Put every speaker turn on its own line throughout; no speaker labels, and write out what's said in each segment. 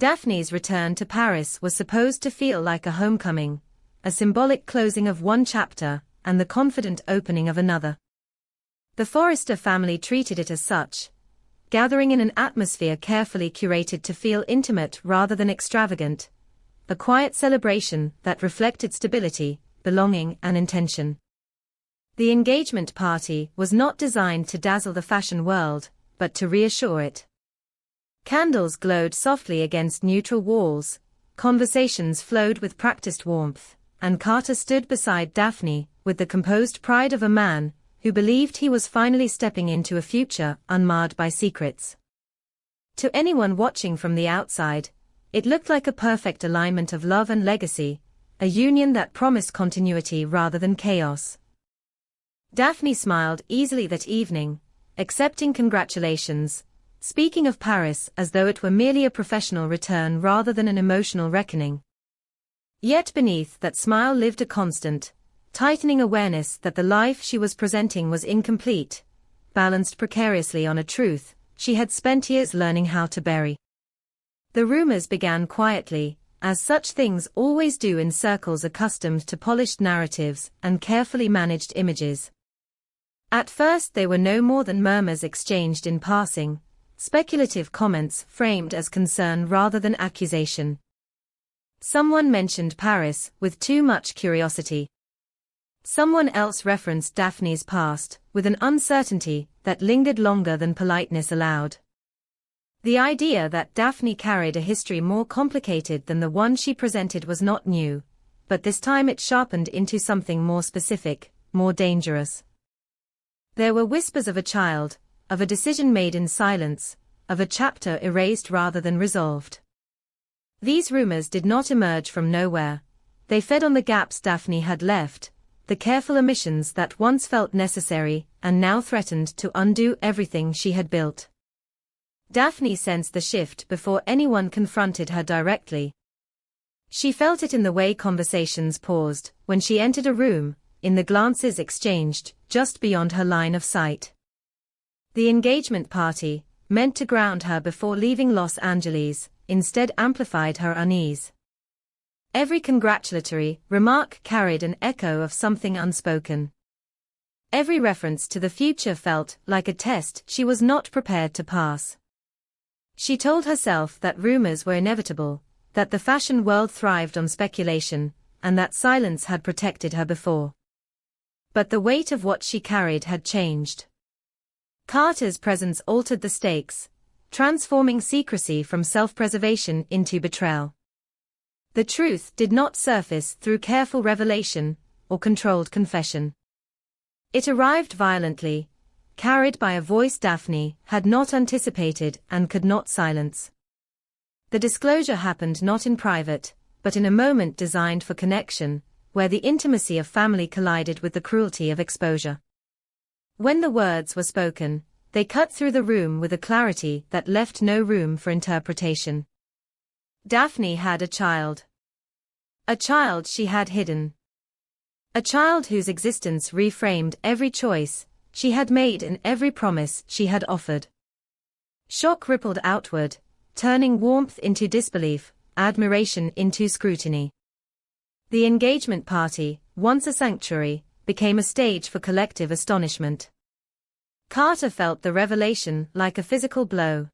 Daphne's return to Paris was supposed to feel like a homecoming, a symbolic closing of one chapter, and the confident opening of another. The Forrester family treated it as such, gathering in an atmosphere carefully curated to feel intimate rather than extravagant, a quiet celebration that reflected stability, belonging, and intention. The engagement party was not designed to dazzle the fashion world, but to reassure it. Candles glowed softly against neutral walls, conversations flowed with practiced warmth, and Carter stood beside Daphne with the composed pride of a man who believed he was finally stepping into a future unmarred by secrets. To anyone watching from the outside, it looked like a perfect alignment of love and legacy, a union that promised continuity rather than chaos. Daphne smiled easily that evening, accepting congratulations, speaking of Paris as though it were merely a professional return rather than an emotional reckoning. Yet beneath that smile lived a constant, tightening awareness that the life she was presenting was incomplete, balanced precariously on a truth she had spent years learning how to bury. The rumors began quietly, as such things always do in circles accustomed to polished narratives and carefully managed images. At first they were no more than murmurs exchanged in passing, speculative comments framed as concern rather than accusation. Someone mentioned Paris with too much curiosity. Someone else referenced Daphne's past with an uncertainty that lingered longer than politeness allowed. The idea that Daphne carried a history more complicated than the one she presented was not new, but this time it sharpened into something more specific, more dangerous. There were whispers of a child, of a decision made in silence, of a chapter erased rather than resolved. These rumors did not emerge from nowhere. They fed on the gaps Daphne had left, the careful omissions that once felt necessary and now threatened to undo everything she had built. Daphne sensed the shift before anyone confronted her directly. She felt it in the way conversations paused when she entered a room, in the glances exchanged just beyond her line of sight. The engagement party, meant to ground her before leaving Los Angeles, instead amplified her unease. Every congratulatory remark carried an echo of something unspoken. Every reference to the future felt like a test she was not prepared to pass. She told herself that rumors were inevitable, that the fashion world thrived on speculation, and that silence had protected her before. But the weight of what she carried had changed. Carter's presence altered the stakes, transforming secrecy from self-preservation into betrayal. The truth did not surface through careful revelation or controlled confession. It arrived violently, carried by a voice Daphne had not anticipated and could not silence. The disclosure happened not in private, but in a moment designed for connection, where the intimacy of family collided with the cruelty of exposure. When the words were spoken, they cut through the room with a clarity that left no room for interpretation. Daphne had a child. A child she had hidden. A child whose existence reframed every choice she had made and every promise she had offered. Shock rippled outward, turning warmth into disbelief, admiration into scrutiny. The engagement party, once a sanctuary, became a stage for collective astonishment. Carter felt the revelation like a physical blow.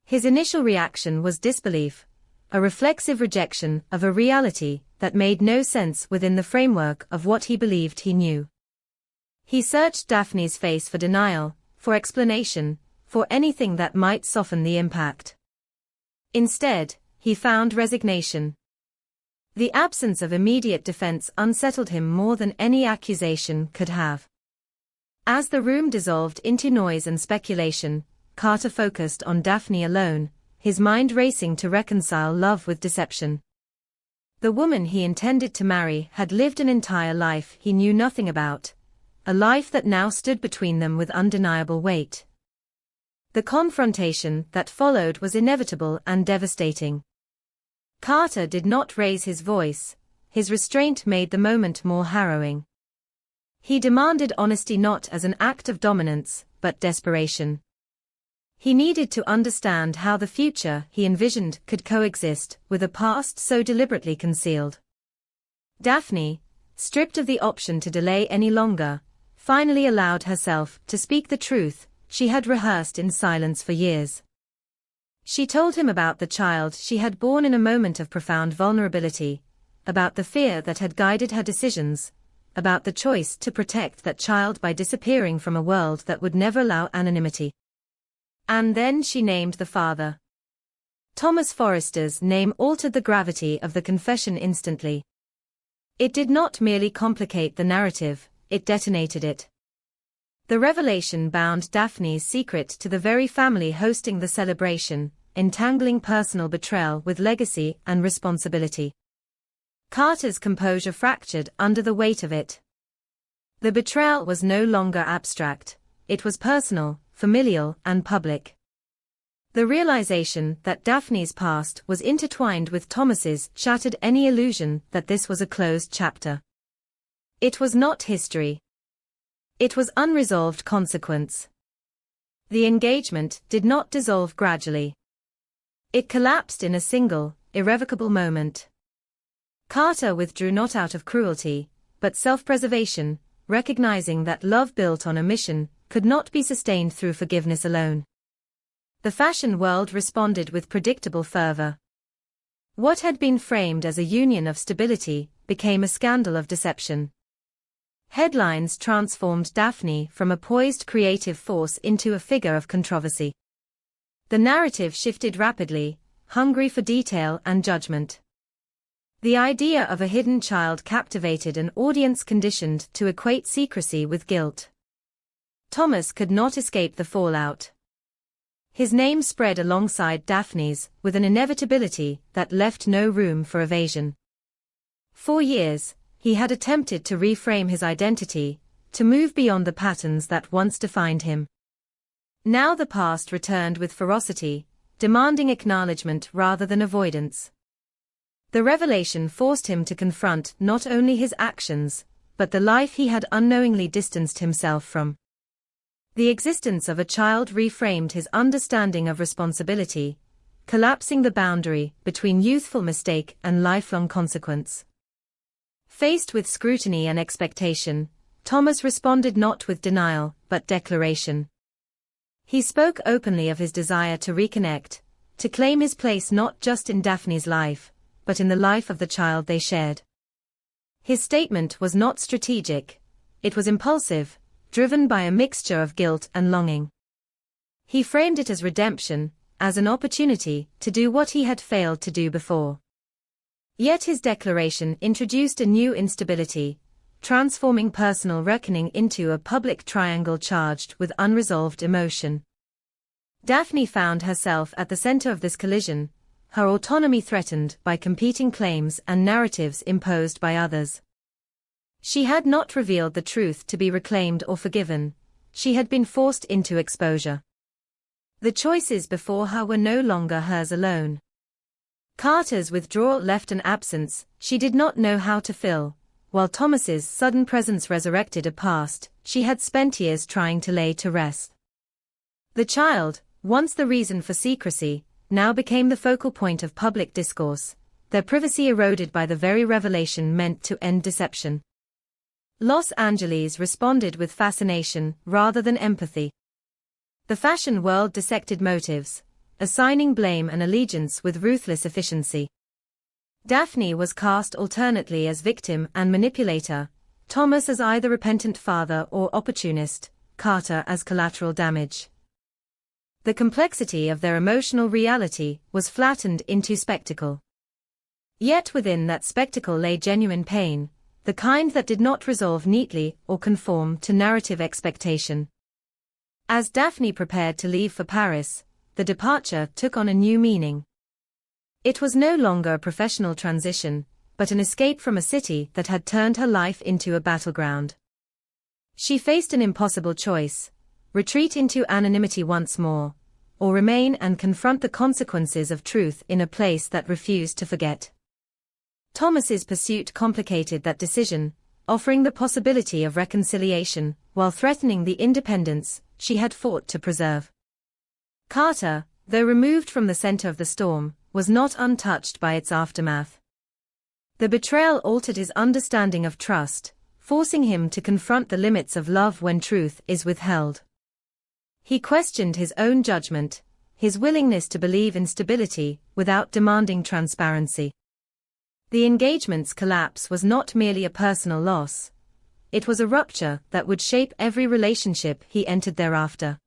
His initial reaction was disbelief, a reflexive rejection of a reality that made no sense within the framework of what he believed he knew. He searched Daphne's face for denial, for explanation, for anything that might soften the impact. Instead, he found resignation. The absence of immediate defense unsettled him more than any accusation could have. As the room dissolved into noise and speculation, Carter focused on Daphne alone, his mind racing to reconcile love with deception. The woman he intended to marry had lived an entire life he knew nothing about, a life that now stood between them with undeniable weight. The confrontation that followed was inevitable and devastating. Carter did not raise his voice, his restraint made the moment more harrowing. He demanded honesty not as an act of dominance, but desperation. He needed to understand how the future he envisioned could coexist with a past so deliberately concealed. Daphne, stripped of the option to delay any longer, finally allowed herself to speak the truth she had rehearsed in silence for years. She told him about the child she had borne in a moment of profound vulnerability, about the fear that had guided her decisions, about the choice to protect that child by disappearing from a world that would never allow anonymity. And then she named the father. Thomas Forrester's name altered the gravity of the confession instantly. It did not merely complicate the narrative, it detonated it. The revelation bound Daphne's secret to the very family hosting the celebration, entangling personal betrayal with legacy and responsibility. Carter's composure fractured under the weight of it. The betrayal was no longer abstract, it was personal, familial, and public. The realization that Daphne's past was intertwined with Thomas's shattered any illusion that this was a closed chapter. It was not history. It was unresolved consequence. The engagement did not dissolve gradually. It collapsed in a single, irrevocable moment. Carter withdrew not out of cruelty, but self-preservation, recognizing that love built on a mission could not be sustained through forgiveness alone. The fashion world responded with predictable fervor. What had been framed as a union of stability became a scandal of deception. Headlines transformed Daphne from a poised creative force into a figure of controversy. The narrative shifted rapidly, hungry for detail and judgment. The idea of a hidden child captivated an audience conditioned to equate secrecy with guilt. Thomas could not escape the fallout. His name spread alongside Daphne's with an inevitability that left no room for evasion. For years, he had attempted to reframe his identity, to move beyond the patterns that once defined him. Now the past returned with ferocity, demanding acknowledgement rather than avoidance. The revelation forced him to confront not only his actions, but the life he had unknowingly distanced himself from. The existence of a child reframed his understanding of responsibility, collapsing the boundary between youthful mistake and lifelong consequence. Faced with scrutiny and expectation, Thomas responded not with denial, but declaration. He spoke openly of his desire to reconnect, to claim his place not just in Daphne's life, but in the life of the child they shared. His statement was not strategic, it was impulsive, driven by a mixture of guilt and longing. He framed it as redemption, as an opportunity to do what he had failed to do before. Yet his declaration introduced a new instability, transforming personal reckoning into a public triangle charged with unresolved emotion. Daphne found herself at the center of this collision, her autonomy threatened by competing claims and narratives imposed by others. She had not revealed the truth to be reclaimed or forgiven, she had been forced into exposure. The choices before her were no longer hers alone. Carter's withdrawal left an absence she did not know how to fill, while Thomas's sudden presence resurrected a past she had spent years trying to lay to rest. The child, once the reason for secrecy, now became the focal point of public discourse, their privacy eroded by the very revelation meant to end deception. Los Angeles responded with fascination rather than empathy. The fashion world dissected motives, assigning blame and allegiance with ruthless efficiency. Daphne was cast alternately as victim and manipulator, Thomas as either repentant father or opportunist, Carter as collateral damage. The complexity of their emotional reality was flattened into spectacle. Yet within that spectacle lay genuine pain, the kind that did not resolve neatly or conform to narrative expectation. As Daphne prepared to leave for Paris, the departure took on a new meaning. It was no longer a professional transition, but an escape from a city that had turned her life into a battleground. She faced an impossible choice: retreat into anonymity once more, or remain and confront the consequences of truth in a place that refused to forget. Thomas's pursuit complicated that decision, offering the possibility of reconciliation, while threatening the independence she had fought to preserve. Carter, though removed from the center of the storm, was not untouched by its aftermath. The betrayal altered his understanding of trust, forcing him to confront the limits of love when truth is withheld. He questioned his own judgment, his willingness to believe in stability without demanding transparency. The engagement's collapse was not merely a personal loss. It was a rupture that would shape every relationship he entered thereafter.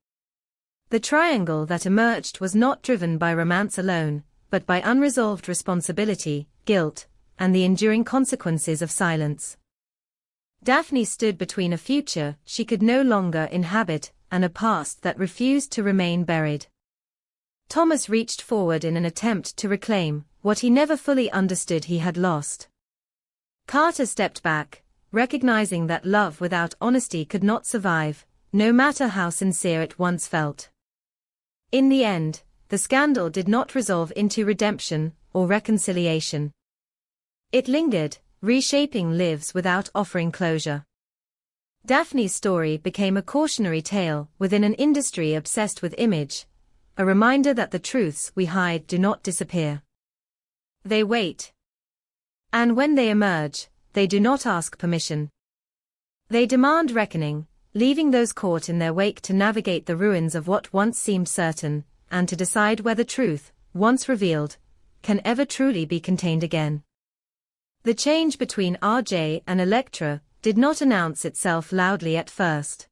The triangle that emerged was not driven by romance alone, but by unresolved responsibility, guilt, and the enduring consequences of silence. Daphne stood between a future she could no longer inhabit and a past that refused to remain buried. Thomas reached forward in an attempt to reclaim what he never fully understood he had lost. Carter stepped back, recognizing that love without honesty could not survive, no matter how sincere it once felt. In the end, the scandal did not resolve into redemption or reconciliation. It lingered, reshaping lives without offering closure. Daphne's story became a cautionary tale within an industry obsessed with image, a reminder that the truths we hide do not disappear. They wait. And when they emerge, they do not ask permission. They demand reckoning, leaving those caught in their wake to navigate the ruins of what once seemed certain, and to decide whether truth, once revealed, can ever truly be contained again. The change between RJ and Elektra did not announce itself loudly at first.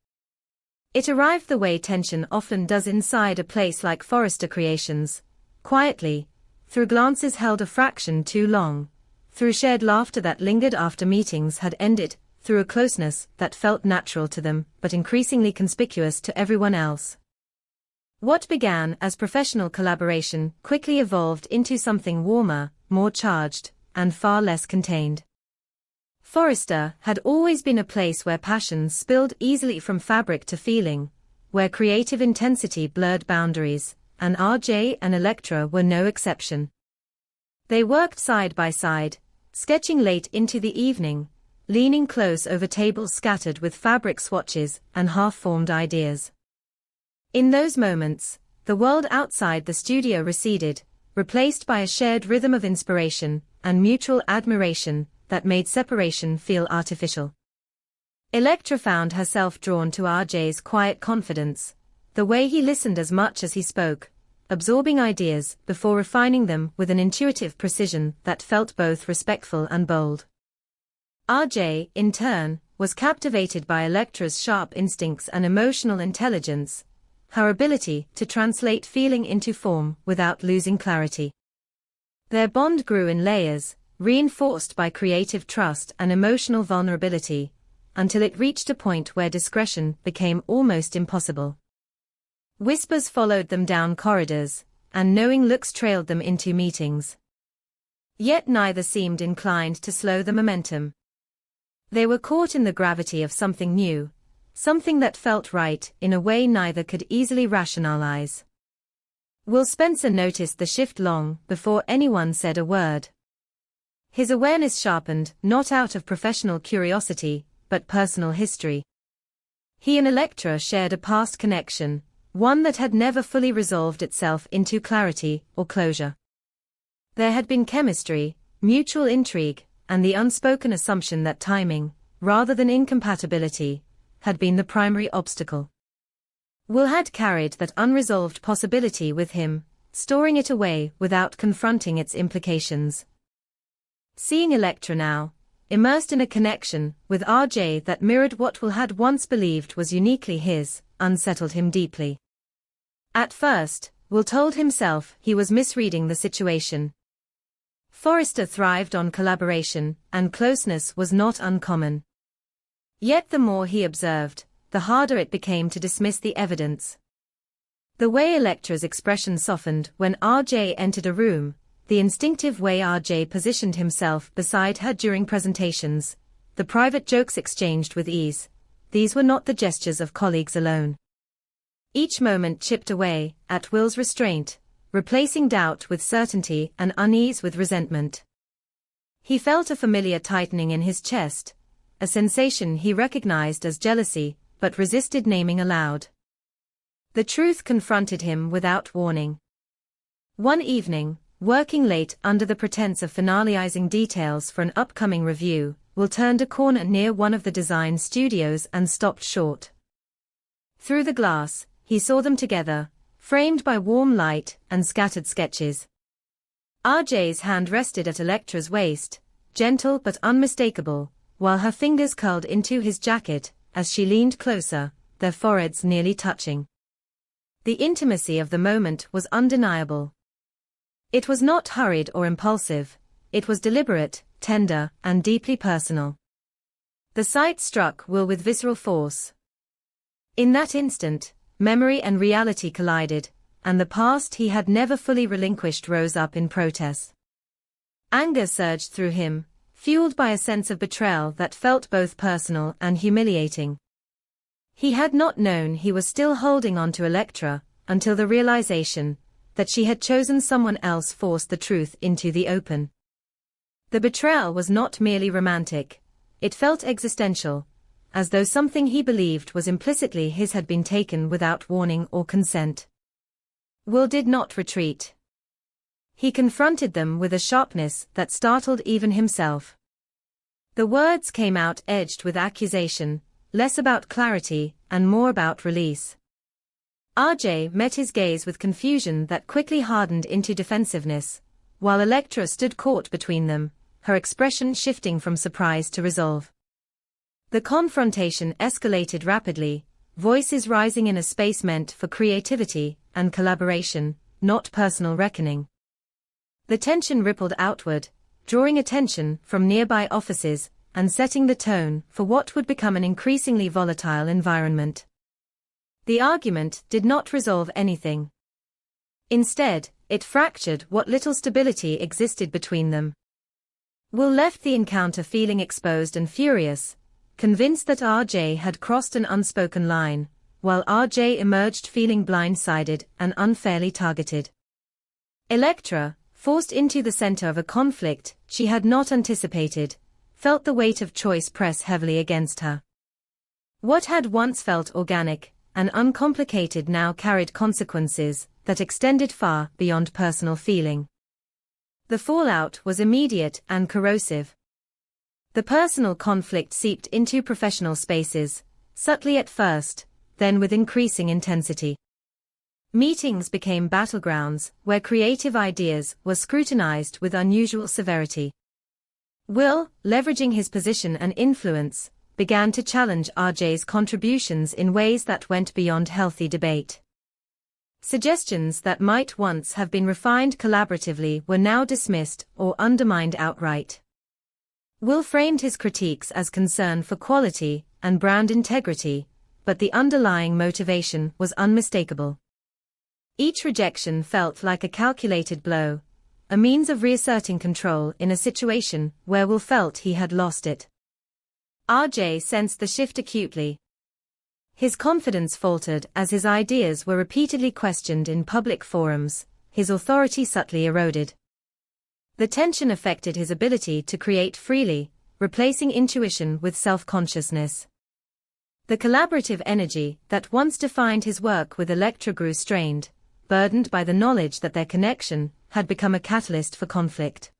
It arrived the way tension often does inside a place like Forrester Creations, quietly, through glances held a fraction too long, through shared laughter that lingered after meetings had ended, through a closeness that felt natural to them but increasingly conspicuous to everyone else. What began as professional collaboration quickly evolved into something warmer, more charged, and far less contained. Forrester had always been a place where passions spilled easily from fabric to feeling, where creative intensity blurred boundaries, and RJ and Elektra were no exception. They worked side by side, sketching late into the evening, leaning close over tables scattered with fabric swatches and half-formed ideas. In those moments, the world outside the studio receded, replaced by a shared rhythm of inspiration and mutual admiration that made separation feel artificial. Elektra found herself drawn to RJ's quiet confidence, the way he listened as much as he spoke, absorbing ideas before refining them with an intuitive precision that felt both respectful and bold. RJ, in turn, was captivated by Elektra's sharp instincts and emotional intelligence, her ability to translate feeling into form without losing clarity. Their bond grew in layers, reinforced by creative trust and emotional vulnerability, until it reached a point where discretion became almost impossible. Whispers followed them down corridors, and knowing looks trailed them into meetings. Yet neither seemed inclined to slow the momentum. They were caught in the gravity of something new, something that felt right in a way neither could easily rationalize. Will Spencer noticed the shift long before anyone said a word. His awareness sharpened not out of professional curiosity, but personal history. He and Elektra shared a past connection, one that had never fully resolved itself into clarity or closure. There had been chemistry, mutual intrigue, and the unspoken assumption that timing, rather than incompatibility, had been the primary obstacle. Will had carried that unresolved possibility with him, storing it away without confronting its implications. Seeing Elektra now, immersed in a connection with RJ that mirrored what Will had once believed was uniquely his, unsettled him deeply. At first, Will told himself he was misreading the situation. Forrester thrived on collaboration, and closeness was not uncommon. Yet the more he observed, the harder it became to dismiss the evidence. The way Elektra's expression softened when RJ entered a room, the instinctive way RJ positioned himself beside her during presentations, the private jokes exchanged with ease, these were not the gestures of colleagues alone. Each moment chipped away at Will's restraint, replacing doubt with certainty and unease with resentment. He felt a familiar tightening in his chest, a sensation he recognized as jealousy, but resisted naming aloud. The truth confronted him without warning. One evening, working late under the pretense of finalizing details for an upcoming review, Will turned a corner near one of the design studios and stopped short. Through the glass, he saw them together, framed by warm light and scattered sketches. RJ's hand rested at Electra's waist, gentle but unmistakable, while her fingers curled into his jacket as she leaned closer, their foreheads nearly touching. The intimacy of the moment was undeniable. It was not hurried or impulsive, it was deliberate, tender, and deeply personal. The sight struck Will with visceral force. In that instant, memory and reality collided, and the past he had never fully relinquished rose up in protest. Anger surged through him, fueled by a sense of betrayal that felt both personal and humiliating. He had not known he was still holding on to Electra, until the realization that she had chosen someone else forced the truth into the open. The betrayal was not merely romantic, it felt existential, as though something he believed was implicitly his had been taken without warning or consent. Will did not retreat. He confronted them with a sharpness that startled even himself. The words came out edged with accusation, less about clarity and more about release. RJ met his gaze with confusion that quickly hardened into defensiveness, while Electra stood caught between them, her expression shifting from surprise to resolve. The confrontation escalated rapidly, voices rising in a space meant for creativity and collaboration, not personal reckoning. The tension rippled outward, drawing attention from nearby offices and setting the tone for what would become an increasingly volatile environment. The argument did not resolve anything. Instead, it fractured what little stability existed between them. Will left the encounter feeling exposed and furious, convinced that RJ had crossed an unspoken line, while RJ emerged feeling blindsided and unfairly targeted. Electra, forced into the center of a conflict she had not anticipated, felt the weight of choice press heavily against her. What had once felt organic and uncomplicated now carried consequences that extended far beyond personal feeling. The fallout was immediate and corrosive. The personal conflict seeped into professional spaces, subtly at first, then with increasing intensity. Meetings became battlegrounds where creative ideas were scrutinized with unusual severity. Will, leveraging his position and influence, began to challenge RJ's contributions in ways that went beyond healthy debate. Suggestions that might once have been refined collaboratively were now dismissed or undermined outright. Will framed his critiques as concern for quality and brand integrity, but the underlying motivation was unmistakable. Each rejection felt like a calculated blow, a means of reasserting control in a situation where Will felt he had lost it. RJ sensed the shift acutely. His confidence faltered as his ideas were repeatedly questioned in public forums, his authority subtly eroded. The tension affected his ability to create freely, replacing intuition with self-consciousness. The collaborative energy that once defined his work with Electra grew strained, burdened by the knowledge that their connection had become a catalyst for conflict.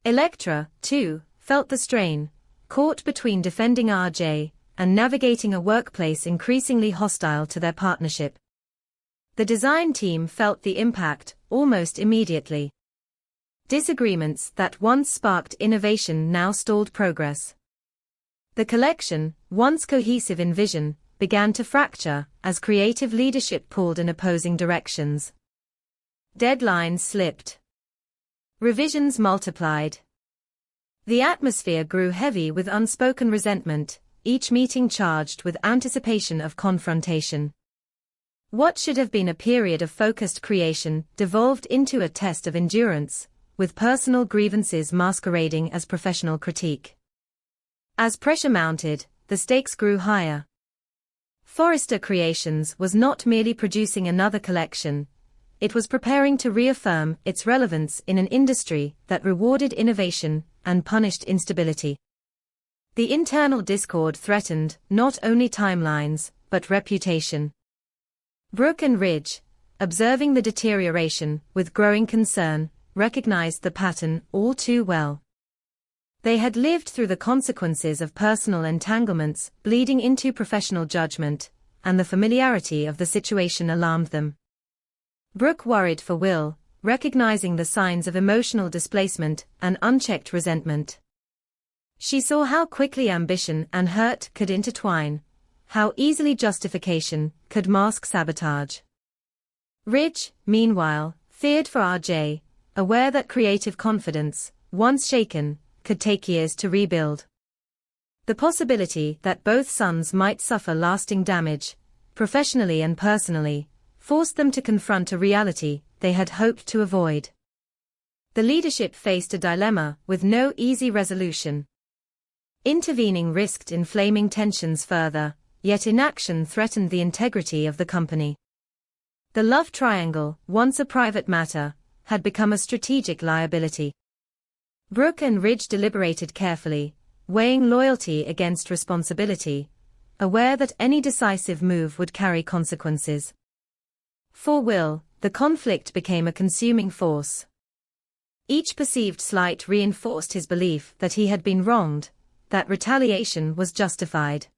Electra, too, felt the strain, caught between defending RJ and navigating a workplace increasingly hostile to their partnership. The design team felt the impact almost immediately. Disagreements that once sparked innovation now stalled progress. The collection, once cohesive in vision, began to fracture as creative leadership pulled in opposing directions. Deadlines slipped. Revisions multiplied. The atmosphere grew heavy with unspoken resentment, each meeting charged with anticipation of confrontation. What should have been a period of focused creation devolved into a test of endurance, with personal grievances masquerading as professional critique. As pressure mounted, the stakes grew higher. Forrester Creations was not merely producing another collection, it was preparing to reaffirm its relevance in an industry that rewarded innovation and punished instability. The internal discord threatened not only timelines, but reputation. Brooke and Ridge, observing the deterioration with growing concern, recognized the pattern all too well. They had lived through the consequences of personal entanglements bleeding into professional judgment, and the familiarity of the situation alarmed them. Brooke worried for Will, recognizing the signs of emotional displacement and unchecked resentment. She saw how quickly ambition and hurt could intertwine, how easily justification could mask sabotage. Ridge, meanwhile, feared for RJ, aware that creative confidence, once shaken, could take years to rebuild. The possibility that both sons might suffer lasting damage, professionally and personally, forced them to confront a reality they had hoped to avoid. The leadership faced a dilemma with no easy resolution. Intervening risked inflaming tensions further, yet inaction threatened the integrity of the company. The love triangle, once a private matter, had become a strategic liability. Brooke and Ridge deliberated carefully, weighing loyalty against responsibility, aware that any decisive move would carry consequences. For Will, the conflict became a consuming force. Each perceived slight reinforced his belief that he had been wronged, that retaliation was justified.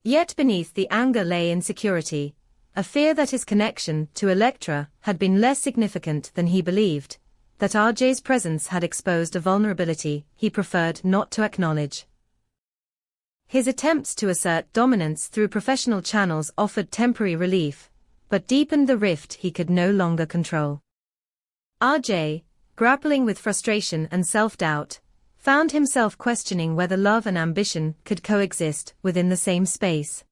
Yet beneath the anger lay insecurity, a fear that his connection to Elektra had been less significant than he believed, that RJ's presence had exposed a vulnerability he preferred not to acknowledge. His attempts to assert dominance through professional channels offered temporary relief, but deepened the rift he could no longer control. RJ, grappling with frustration and self-doubt, found himself questioning whether love and ambition could coexist within the same space.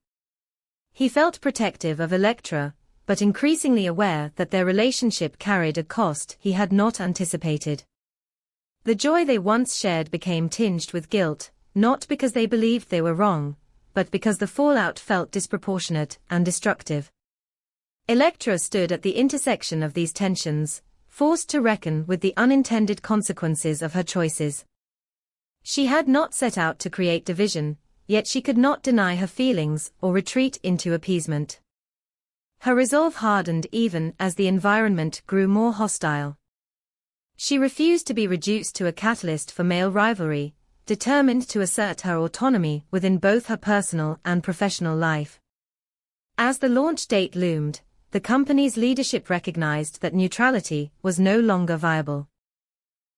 He felt protective of Elektra, but increasingly aware that their relationship carried a cost he had not anticipated. The joy they once shared became tinged with guilt, not because they believed they were wrong, but because the fallout felt disproportionate and destructive. Elektra stood at the intersection of these tensions, forced to reckon with the unintended consequences of her choices. She had not set out to create division, yet she could not deny her feelings or retreat into appeasement. Her resolve hardened even as the environment grew more hostile. She refused to be reduced to a catalyst for male rivalry, determined to assert her autonomy within both her personal and professional life. As the launch date loomed, the company's leadership recognized that neutrality was no longer viable.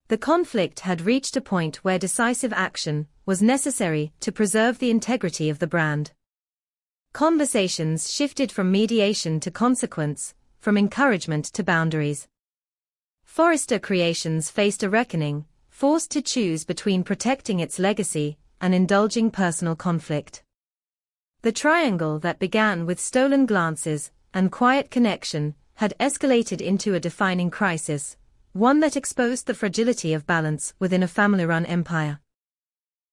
The conflict had reached a point where decisive action was necessary to preserve the integrity of the brand. Conversations shifted from mediation to consequence, from encouragement to boundaries. Forrester Creations faced a reckoning, forced to choose between protecting its legacy and indulging personal conflict. The triangle that began with stolen glances and quiet connection had escalated into a defining crisis, one that exposed the fragility of balance within a family-run empire.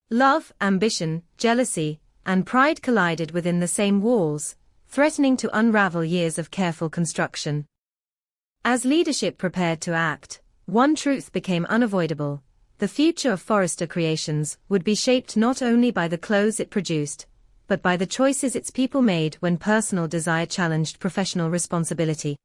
Love, ambition, jealousy, and pride collided within the same walls, threatening to unravel years of careful construction. As leadership prepared to act, one truth became unavoidable: the future of Forrester Creations would be shaped not only by the clothes it produced, but by the choices its people made when personal desire challenged professional responsibility.